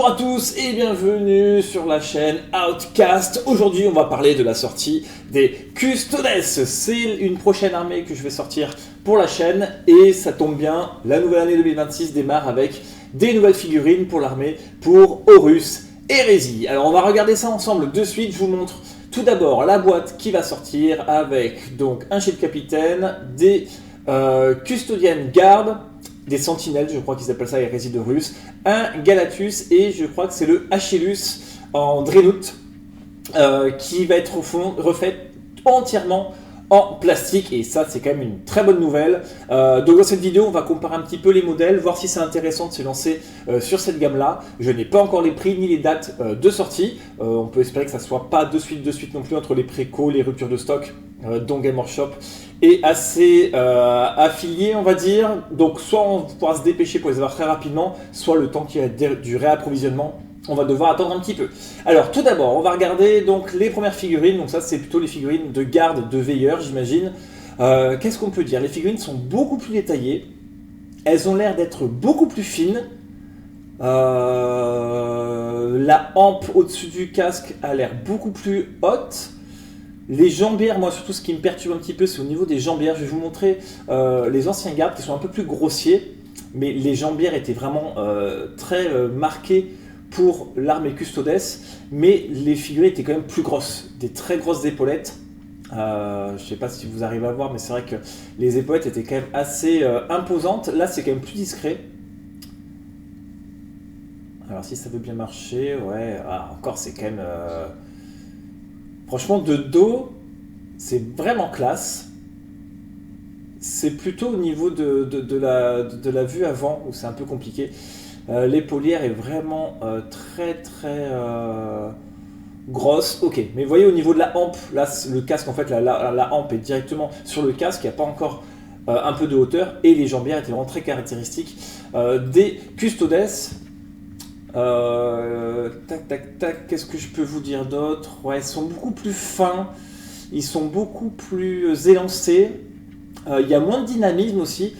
Bonjour à tous et bienvenue sur la chaîne Outcast. Aujourd'hui on va parler de la sortie des Custodes. C'est une prochaine armée que je vais sortir pour la chaîne et ça tombe bien, la nouvelle année 2026 démarre avec des nouvelles figurines pour l'armée pour Horus Hérésie. Alors on va regarder ça ensemble de suite, je vous montre tout d'abord la boîte qui va sortir avec donc un shield capitaine, des Custodian Guard, des sentinelles, je crois qu'ils appellent ça Hérésie de Horus, un Galatus et je crois que c'est le Achillus en Dreadnought qui va être au fond refait entièrement en plastique et ça c'est quand même une très bonne nouvelle. Donc dans cette vidéo on va comparer un petit peu les modèles, voir si c'est intéressant de se lancer sur cette gamme là. Je n'ai pas encore les prix ni les dates de sortie, on peut espérer que ça soit pas de suite non plus entre les précos, les ruptures de stock dont Game Workshop est assez affilié on va dire, donc soit on pourra se dépêcher pour les avoir très rapidement, soit le temps qu'il y a du réapprovisionnement on va devoir attendre un petit peu. Alors tout d'abord, on va regarder donc les premières figurines. Donc ça, c'est plutôt les figurines de garde, de veilleurs, j'imagine. Qu'est-ce qu'on peut dire? Les figurines sont beaucoup plus détaillées. Elles ont l'air d'être beaucoup plus fines. La hampe au-dessus du casque a l'air beaucoup plus haute. Les jambières, moi surtout ce qui me perturbe un petit peu, c'est au niveau des jambières. Je vais vous montrer les anciens gardes qui sont un peu plus grossiers. Mais les jambières étaient vraiment très marquées pour l'armée Custodes, mais les figurines étaient quand même plus grosses, des très grosses épaulettes. Je ne sais pas si vous arrivez à voir, mais c'est vrai que les épaulettes étaient quand même assez imposantes. Là, c'est quand même plus discret. Alors, si ça veut bien marcher, ouais, encore, c'est quand même... Franchement, de dos, c'est vraiment classe. C'est plutôt au niveau de la vue avant, où c'est un peu compliqué. L'épaulière est vraiment très grosse. Ok, mais vous voyez au niveau de la hampe, là le casque en fait, la hampe est directement sur le casque, il n'y a pas encore un peu de hauteur et les jambières étaient vraiment très caractéristiques des Custodes. Tac, qu'est-ce que je peux vous dire d'autre? Ouais, ils sont beaucoup plus fins, ils sont beaucoup plus élancés, il y a moins de dynamisme aussi.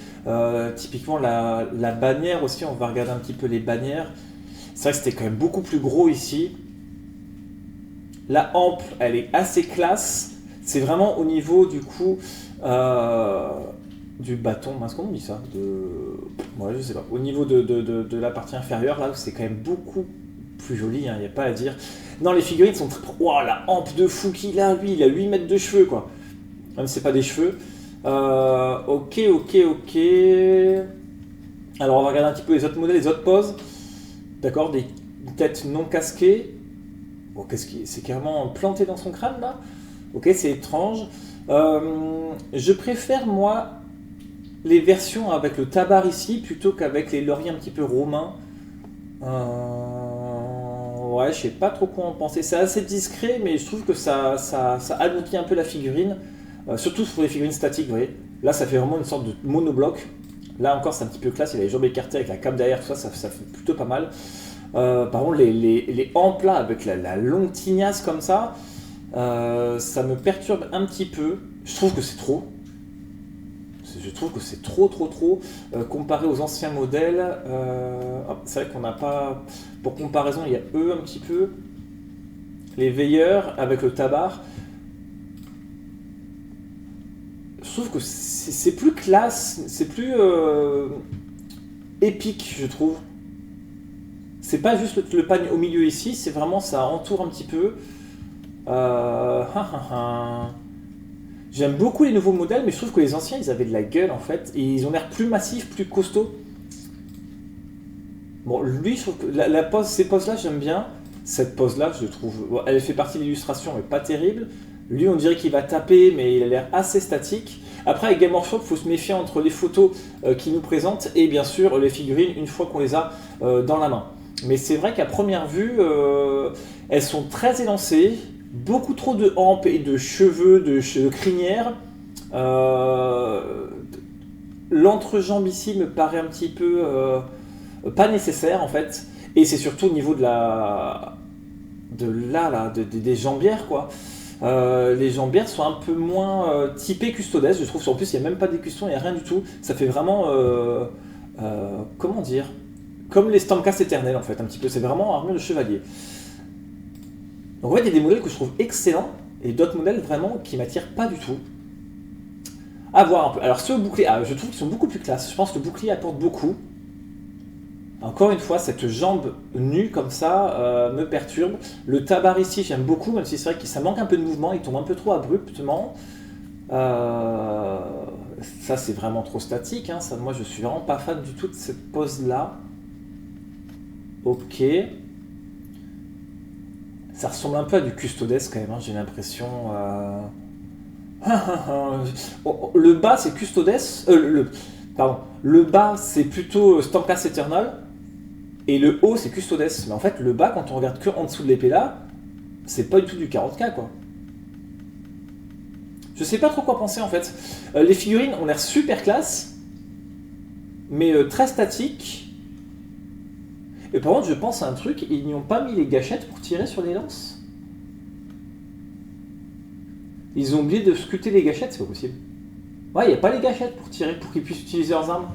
Typiquement la bannière aussi, on va regarder un petit peu les bannières. C'est vrai que c'était quand même beaucoup plus gros ici. La hampe, elle est assez classe. C'est vraiment au niveau du coup du bâton. Mince, comment on dit ça ouais, je sais pas. Au niveau de la partie inférieure, là, c'est quand même beaucoup plus joli, il n'y a pas à dire. Non, les figurines sont très... Wow, la hampe de fou qu'il a, lui, il a 8 mètres de cheveux, quoi. Même si c'est pas des cheveux. Ok. Alors on va regarder un petit peu les autres modèles, les autres poses. D'accord, des têtes non casquées. Bon, c'est carrément planté dans son crâne là. Ok, c'est étrange. Je préfère moi les versions avec le tabar ici plutôt qu'avec les lauriers un petit peu romains. Ouais, je sais pas trop quoi en penser. C'est assez discret, mais je trouve que ça alourdit un peu la figurine. Surtout pour les figurines statiques, vous voyez. Là, ça fait vraiment une sorte de monobloc. Là encore, c'est un petit peu classe. Il a les jambes écartées avec la cape derrière, tout ça, ça fait plutôt pas mal. Par contre, les hampes là, avec la longue tignasse comme ça, ça me perturbe un petit peu. Je trouve que c'est trop. Je trouve que c'est trop. Comparé aux anciens modèles, c'est vrai qu'on n'a pas... Pour comparaison, il y a eux un petit peu. Les veilleurs avec le tabar. Je trouve que c'est plus classe, c'est plus épique, je trouve. C'est pas juste le pagne au milieu ici, c'est vraiment ça entoure un petit peu. J'aime beaucoup les nouveaux modèles, mais je trouve que les anciens, ils avaient de la gueule en fait, et ils ont l'air plus massifs, plus costauds. Bon, lui, je trouve que ces poses-là, j'aime bien. Cette pose-là, je trouve, bon, elle fait partie de l'illustration, mais pas terrible. Lui, on dirait qu'il va taper, mais il a l'air assez statique. Après, avec Game Workshop, il faut se méfier entre les photos qu'ils nous présentent et bien sûr les figurines une fois qu'on les a dans la main. Mais c'est vrai qu'à première vue, elles sont très élancées, beaucoup trop de hampes et de cheveux, de crinières. L'entrejambe ici me paraît un petit peu pas nécessaire en fait. Et c'est surtout au niveau des jambières quoi. Les jambières sont un peu moins typées Custodes, je trouve. En plus, il n'y a même pas des custons, il n'y a rien du tout. Ça fait vraiment, comment dire, comme les Stormcast éternels en fait, un petit peu. C'est vraiment armure de chevalier. Donc en fait, il y a des modèles que je trouve excellents et d'autres modèles vraiment qui m'attirent pas du tout. À voir un peu. Alors, ce bouclier, je trouve qu'ils sont beaucoup plus classe. Je pense que le bouclier apporte beaucoup. Encore une fois, cette jambe nue comme ça me perturbe. Le tabard ici, j'aime beaucoup, même si c'est vrai que ça manque un peu de mouvement, il tombe un peu trop abruptement. Ça, c'est vraiment trop statique. Hein. Ça, moi, je suis vraiment pas fan du tout de cette pose-là. Ok. Ça ressemble un peu à du Custodes quand même, hein, j'ai l'impression. Le bas, c'est Custodes. Pardon. Le bas, c'est plutôt Stormcast Eternal. Et le haut, c'est Custodes. Mais en fait, le bas, quand on regarde que en dessous de l'épée là, c'est pas du tout du 40k, quoi. Je sais pas trop quoi penser, en fait. Les figurines ont l'air super classe, mais très statiques. Et par contre, je pense à un truc, ils n'y ont pas mis les gâchettes pour tirer sur les lances. Ils ont oublié de sculpter les gâchettes, c'est pas possible. Ouais, il n'y a pas les gâchettes pour tirer, pour qu'ils puissent utiliser leurs armes.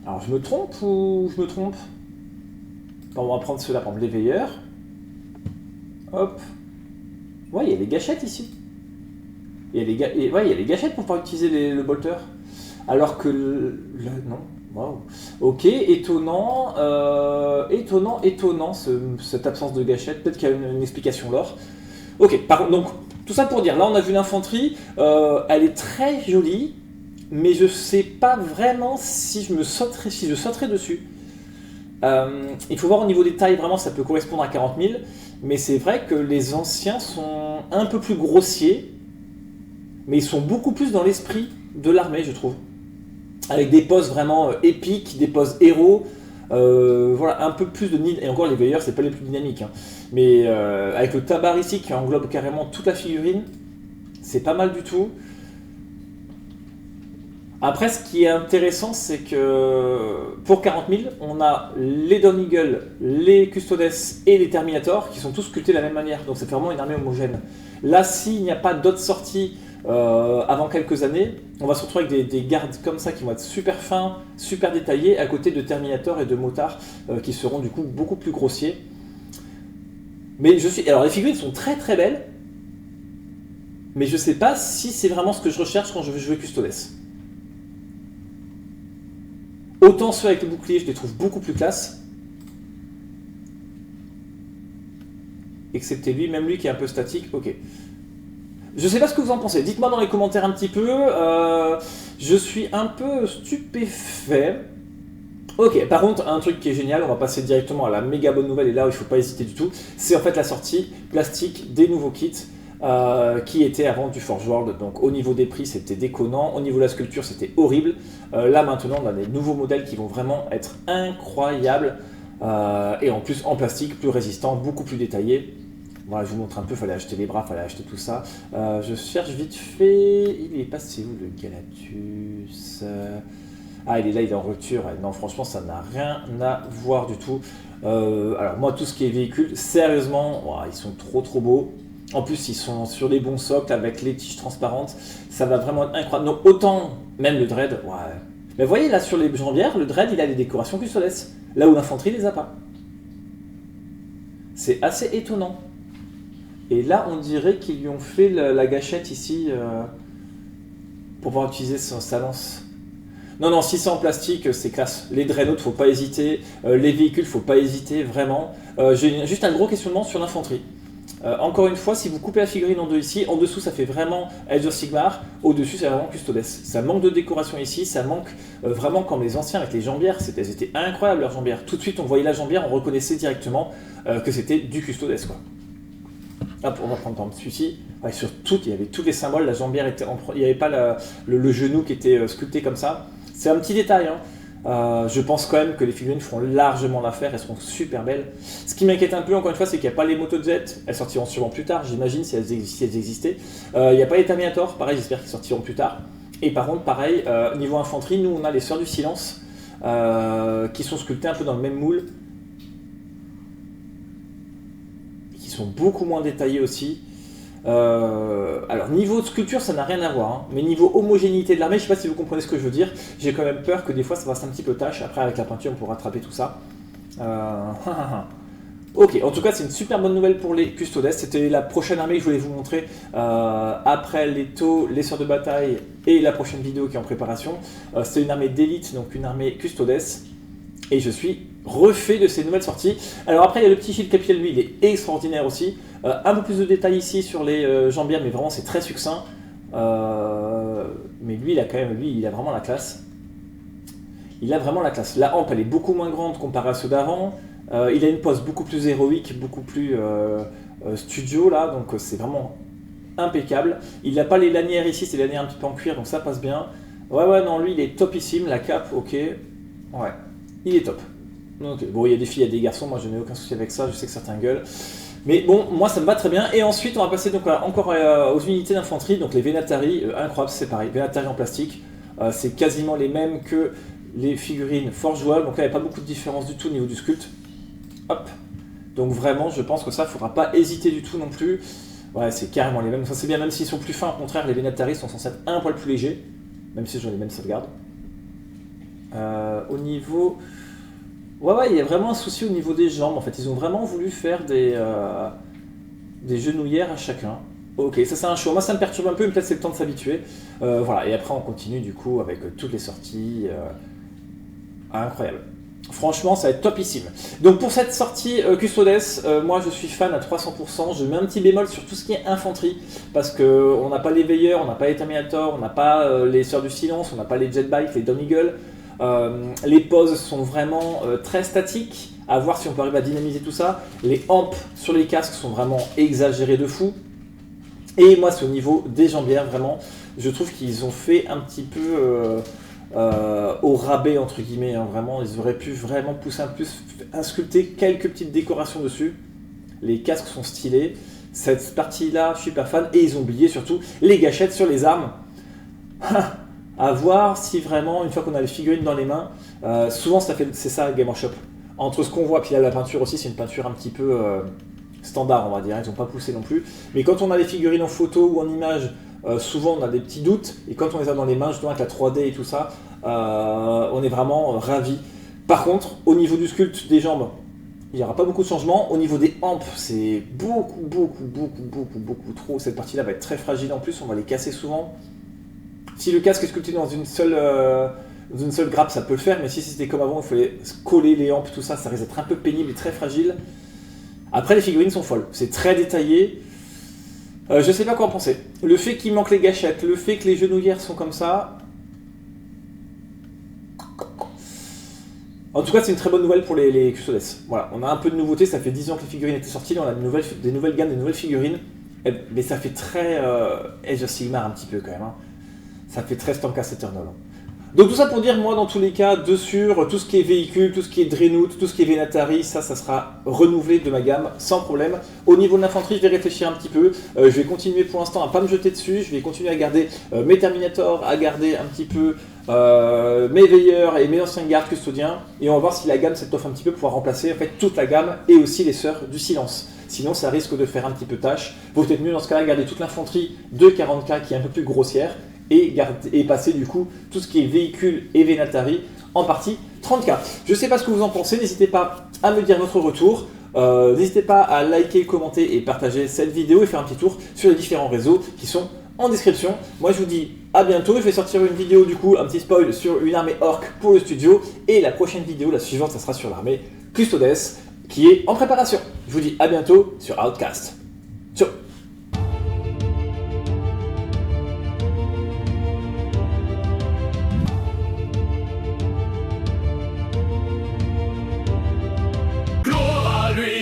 Alors, je me trompe ou je me trompe? Bon, on va prendre ceux-là, par exemple, les veilleurs. Hop. Ouais, il y a les gâchettes ici. Il y a les gâchettes pour pouvoir utiliser le bolter. Alors que non. Wow. Ok, étonnant. Étonnant cette absence de gâchettes. Peut-être qu'il y a une explication lore. Ok, par contre, donc, tout ça pour dire, là on a vu l'infanterie. Elle est très jolie, mais je sais pas vraiment si je sauterais dessus. Il faut voir au niveau des tailles, vraiment ça peut correspondre à 40 000, mais c'est vrai que les anciens sont un peu plus grossiers, mais ils sont beaucoup plus dans l'esprit de l'armée, je trouve. Avec des poses vraiment épiques, des poses héros, voilà, un peu plus de nid. Et encore, les veilleurs, c'est pas les plus dynamiques, hein. Mais avec le tabard ici qui englobe carrément toute la figurine, c'est pas mal du tout. Après, ce qui est intéressant, c'est que pour 40 000, on a les Dawn Eagle, les Custodes et les Terminators qui sont tous sculptés de la même manière. Donc c'est vraiment une armée homogène. Là, s'il n'y a pas d'autres sorties avant quelques années, on va se retrouver avec des gardes comme ça qui vont être super fins, super détaillés, à côté de Terminators et de Motards qui seront du coup beaucoup plus grossiers. Mais alors les figurines sont très très belles, mais je sais pas si c'est vraiment ce que je recherche quand je veux jouer Custodes. Autant ceux avec le bouclier, je les trouve beaucoup plus classe. Excepté lui, même lui qui est un peu statique, ok. Je sais pas ce que vous en pensez, dites-moi dans les commentaires un petit peu. Je suis un peu stupéfait. Ok, par contre, un truc qui est génial, on va passer directement à la méga bonne nouvelle, et là où il ne faut pas hésiter du tout, c'est en fait la sortie plastique des nouveaux kits qui étaient avant du Forge World. Donc au niveau des prix, c'était déconnant, au niveau de la sculpture, c'était horrible. Là maintenant, on a des nouveaux modèles qui vont vraiment être incroyables, et en plus en plastique, plus résistant, beaucoup plus détaillé. Voilà, je vous montre un peu, il fallait acheter les bras, il fallait acheter tout ça. Je cherche vite fait, il est passé où le Galatus? Ah, il est là, il est en rupture. Non, franchement, ça n'a rien à voir du tout. Alors, moi, tout ce qui est véhicule, sérieusement, wow, ils sont trop trop beaux. En plus, ils sont sur des bons socles avec les tiges transparentes. Ça va vraiment être incroyable. Donc, autant, même le Dread, ouais. Mais vous voyez, là, sur les jambières, le Dread, il a des décorations Custodes. Là où l'infanterie les a pas. C'est assez étonnant. Et là, on dirait qu'ils lui ont fait la gâchette ici pour pouvoir utiliser sa lance. Non, si c'est en plastique, c'est classe. Les Dreadnoughts, faut pas hésiter. Les véhicules, faut pas hésiter, vraiment. J'ai juste un gros questionnement sur l'infanterie. Encore une fois, si vous coupez la figurine en deux ici, en dessous ça fait vraiment Age of Sigmar, au-dessus c'est vraiment Custodes. Ça manque de décoration ici, ça manque vraiment comme les anciens avec les jambières, elles étaient incroyables leurs jambières. Tout de suite on voyait la jambière, on reconnaissait directement que c'était du Custodes, quoi. Hop, on va prendre par exemple celui-ci. Ouais, sur toutes, il y avait tous les symboles, la jambière était il n'y avait pas le genou qui était sculpté comme ça. C'est un petit détail, hein. Je pense quand même que les figurines feront largement l'affaire, elles seront super belles. Ce qui m'inquiète un peu, encore une fois, c'est qu'il n'y a pas les motojet, elles sortiront sûrement plus tard, j'imagine, si elles existaient. Il n'y a pas les Terminators, pareil, j'espère qu'ils sortiront plus tard. Et par contre, pareil, niveau infanterie, nous on a les Sœurs du Silence, qui sont sculptées un peu dans le même moule, qui sont beaucoup moins détaillées aussi. Alors niveau de sculpture ça n'a rien à voir, hein. Mais niveau homogénéité de l'armée, je sais pas si vous comprenez ce que je veux dire, j'ai quand même peur que des fois ça fasse un petit peu tâche, après avec la peinture on pourra rattraper tout ça. Ok, en tout cas c'est une super bonne nouvelle pour les Custodes, c'était la prochaine armée que je voulais vous montrer après les taux, les sœurs de bataille et la prochaine vidéo qui est en préparation. C'est une armée d'élite, donc une armée Custodes, et je suis refait de ces nouvelles sorties. Alors après il y a le petit shield capitaine, lui il est extraordinaire aussi, un peu plus de détails ici sur les jambières, mais vraiment c'est très succinct, mais lui il a quand même, lui il a vraiment la classe. Il a vraiment la classe. La hampe elle est beaucoup moins grande comparée à ceux d'avant. Il a une pose beaucoup plus héroïque, beaucoup plus studio là, donc c'est vraiment impeccable. Il n'a pas les lanières ici, c'est des lanières un petit peu en cuir, donc ça passe bien. Ouais, non, lui il est topissime, la cape, ok. Ouais, il est top. Okay. Bon, il y a des filles, il y a des garçons, moi je n'ai aucun souci avec ça, je sais que certains gueulent. Mais bon, moi ça me va très bien. Et ensuite, on va passer donc encore aux unités d'infanterie, donc les Venatari, incroyable, c'est pareil, Venatari en plastique. C'est quasiment les mêmes que les figurines forge jouables, donc là il n'y a pas beaucoup de différence du tout au niveau du sculpte. Hop. Donc vraiment, je pense que ça, il ne faudra pas hésiter du tout non plus. Ouais, c'est carrément les mêmes. Ça c'est bien, même s'ils sont plus fins, au contraire, les Venatari sont censés être un poil plus légers, même si j'en ai les mêmes sauvegardes. Au niveau... Ouais, il y a vraiment un souci au niveau des jambes, en fait. Ils ont vraiment voulu faire des genouillères à chacun. Ok, ça c'est un show. Moi ça me perturbe un peu, mais peut-être c'est le temps de s'habituer. Voilà, et après on continue du coup avec toutes les sorties. Incroyable. Franchement, ça va être topissime. Donc pour cette sortie Custodes, moi je suis fan à 300%. Je mets un petit bémol sur tout ce qui est infanterie, parce qu'on n'a pas les veilleurs, on n'a pas les Terminator, on n'a pas les Sœurs du Silence, on n'a pas les Jetbike, les Dawn Eagle. Les poses sont vraiment très statiques, à voir si on peut arriver à dynamiser tout ça. Les ampes sur les casques sont vraiment exagérés de fou. Et moi c'est au niveau des jambières, vraiment, je trouve qu'ils ont fait un petit peu au rabais entre guillemets, hein, vraiment, ils auraient pu vraiment pousser un peu, insculpter quelques petites décorations dessus. Les casques sont stylés, cette partie là, je suis super fan, et ils ont oublié surtout les gâchettes sur les armes. À voir si vraiment, une fois qu'on a les figurines dans les mains, souvent c'est ça Game Workshop. Entre ce qu'on voit, puis là la peinture aussi, c'est une peinture un petit peu standard, on va dire, ils n'ont pas poussé non plus. Mais quand on a les figurines en photo ou en image, souvent on a des petits doutes, et quand on les a dans les mains, justement avec la 3D et tout ça, on est vraiment ravis. Par contre, au niveau du sculpte des jambes, il n'y aura pas beaucoup de changements. Au niveau des hampes, c'est beaucoup trop. Cette partie-là va être très fragile en plus, on va les casser souvent. Si le casque est sculpté dans une seule grappe, ça peut le faire, mais si c'était comme avant, il fallait coller les hampes, tout ça, ça risque d'être un peu pénible et très fragile. Après, les figurines sont folles, c'est très détaillé. Je sais pas quoi en penser. Le fait qu'il manque les gâchettes, le fait que les genouillères sont comme ça... En tout cas, c'est une très bonne nouvelle pour les Custodes. Voilà, on a un peu de nouveauté, ça fait 10 ans que les figurines étaient sorties, on a des nouvelles gammes, des nouvelles figurines. Mais ça fait très Age of Sigmar un petit peu quand même. Hein. Ça fait très Stormcast Eternal. Donc tout ça pour dire, moi dans tous les cas, tout ce qui est véhicule, tout ce qui est Dreadnought, tout ce qui est Venatari, ça sera renouvelé de ma gamme, sans problème. Au niveau de l'infanterie, je vais réfléchir un petit peu. Je vais continuer pour l'instant à pas me jeter dessus, je vais continuer à garder mes Terminators, à garder un petit peu mes veilleurs et mes anciens gardes custodiens. Et on va voir si la gamme s'étoffe un petit peu pour pouvoir remplacer en fait toute la gamme et aussi les Sœurs du Silence. Sinon ça risque de faire un petit peu tâche. Vaut peut-être mieux dans ce cas-là garder toute l'infanterie de 40K qui est un peu plus grossière. Et passer du coup tout ce qui est véhicule et Venatari en partie 30K. Je ne sais pas ce que vous en pensez, n'hésitez pas à me dire votre retour, n'hésitez pas à liker, commenter et partager cette vidéo et faire un petit tour sur les différents réseaux qui sont en description. Moi je vous dis à bientôt, je vais sortir une vidéo du coup, un petit spoil sur une armée orc pour le studio, et la prochaine vidéo, la suivante, ça sera sur l'armée Custodes qui est en préparation. Je vous dis à bientôt sur Outcast. Ciao.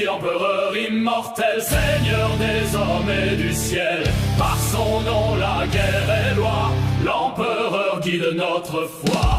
Empereur immortel, seigneur des hommes et du ciel. Par son nom la guerre est loi, l'empereur guide notre foi.